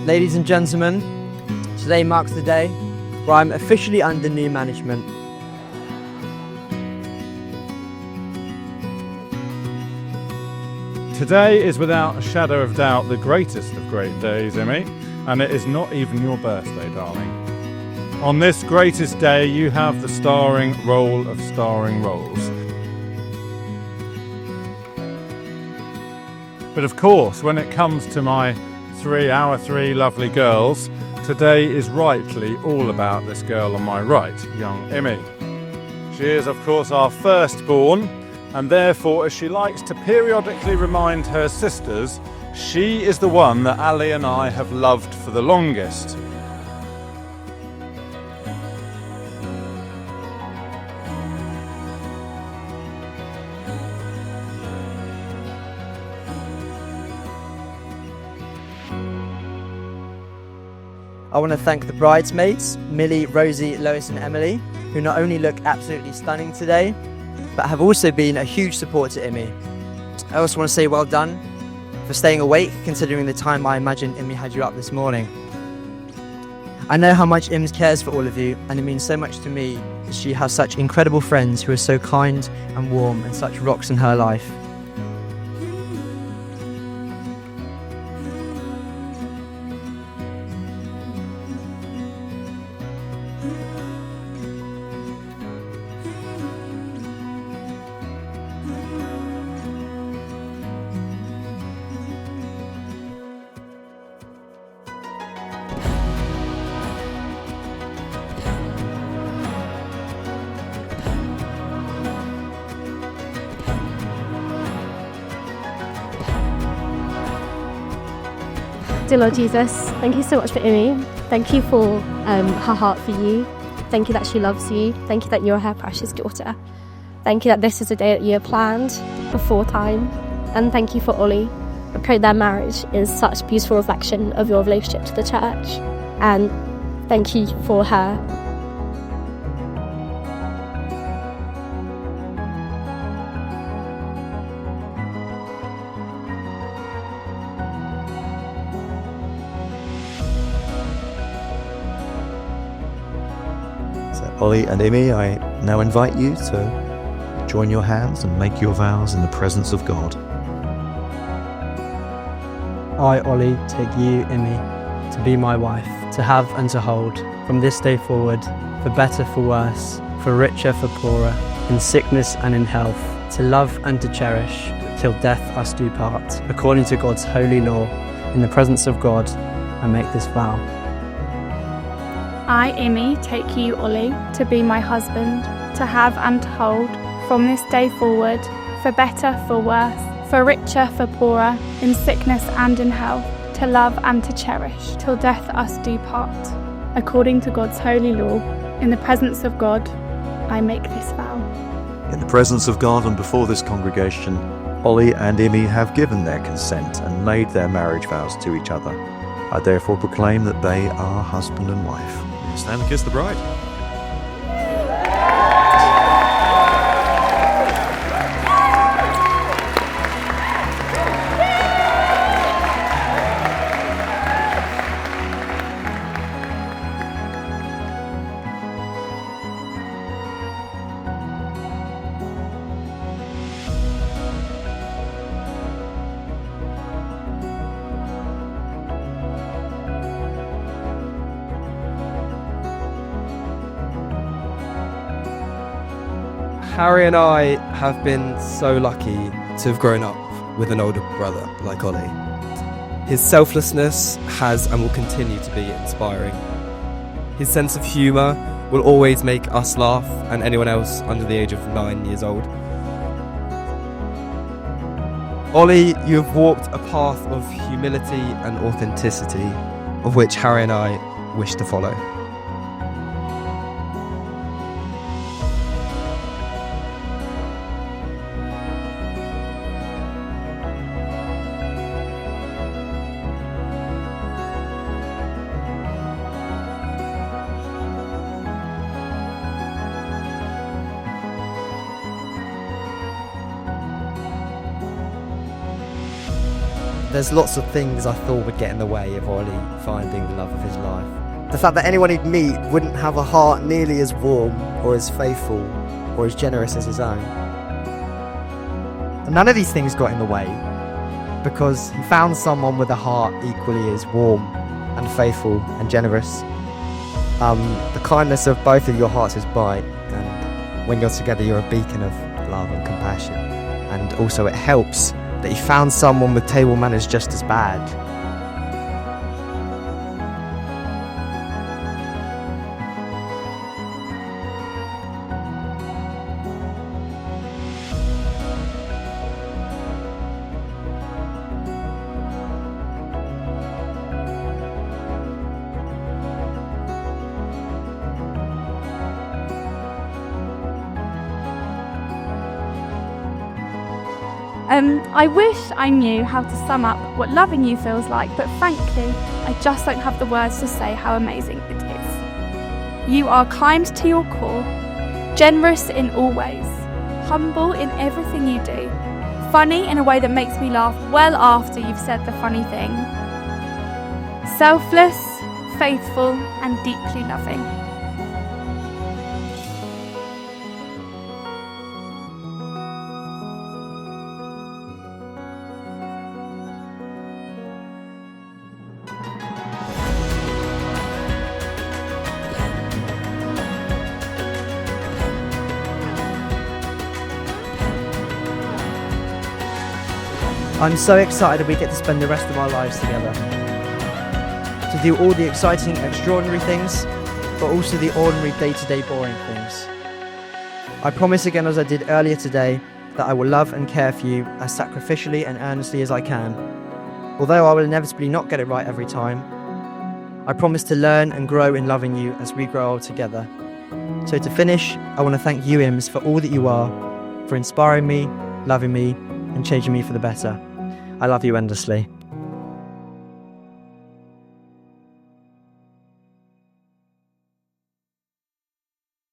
Ladies and gentlemen, today marks the day where I'm officially under new management. Today is without a shadow of doubt the greatest of great days, Imi, and it is not even your birthday, darling. On this greatest day, you have the starring role of starring roles. But of course, when it comes to my our three lovely girls, today is rightly all about this girl on my right, young Imi. She is, of course, our firstborn, and therefore, as she likes to periodically remind her sisters, she is the one that Ali and I have loved for the longest. I want to thank the bridesmaids, Millie, Rosie, Lois and Emily, who not only look absolutely stunning today, but have also been a huge support to Imi. I also want to say well done for staying awake, considering the time I imagine Imi had you up this morning. I know how much Im cares for all of you, and it means so much to me that she has such incredible friends who are so kind and warm and such rocks in her life. Dear Lord Jesus, thank you so much for Imi. Thank you for her heart for you. Thank you that she loves you. Thank you that you're her precious daughter. Thank you that this is a day that you have planned before time. And thank you for Oli. I pray their marriage is such a beautiful reflection of your relationship to the church. And thank you for her. Oli and Imi, I now invite you to join your hands and make your vows in the presence of God. I, Oli, take you, Imi, to be my wife, to have and to hold, from this day forward, for better, for worse, for richer, for poorer, in sickness and in health, to love and to cherish, till death us do part, according to God's holy law, in the presence of God, I make this vow. I, Imi, take you, Oli, to be my husband, to have and to hold, from this day forward, for better, for worse, for richer, for poorer, in sickness and in health, to love and to cherish, till death us do part. According to God's holy law, in the presence of God, I make this vow. In the presence of God and before this congregation, Oli and Imi have given their consent and made their marriage vows to each other. I therefore proclaim that they are husband and wife. Stand and kiss the bride. Harry and I have been so lucky to have grown up with an older brother like Oli. His selflessness has and will continue to be inspiring. His sense of humour will always make us laugh and anyone else under the age of 9 years old. Oli, you have walked a path of humility and authenticity, of which Harry and I wish to follow. There's lots of things I thought would get in the way of Oli finding the love of his life. The fact that anyone he'd meet wouldn't have a heart nearly as warm or as faithful or as generous as his own. And none of these things got in the way because he found someone with a heart equally as warm and faithful and generous. The kindness of both of your hearts is bright, and when you're together you're a beacon of love and compassion. And also it helps that he found someone with table manners just as bad. I wish I knew how to sum up what loving you feels like, but frankly, I just don't have the words to say how amazing it is. You are kind to your core, generous in all ways, humble in everything you do, funny in a way that makes me laugh well after you've said the funny thing, selfless, faithful, and deeply loving. I'm so excited we get to spend the rest of our lives together. To do all the exciting, extraordinary things, but also the ordinary day-to-day boring things. I promise again, as I did earlier today, that I will love and care for you as sacrificially and earnestly as I can. Although I will inevitably not get it right every time, I promise to learn and grow in loving you as we grow old together. So to finish, I want to thank you, Ims, for all that you are, for inspiring me, loving me, and changing me for the better. I love you endlessly.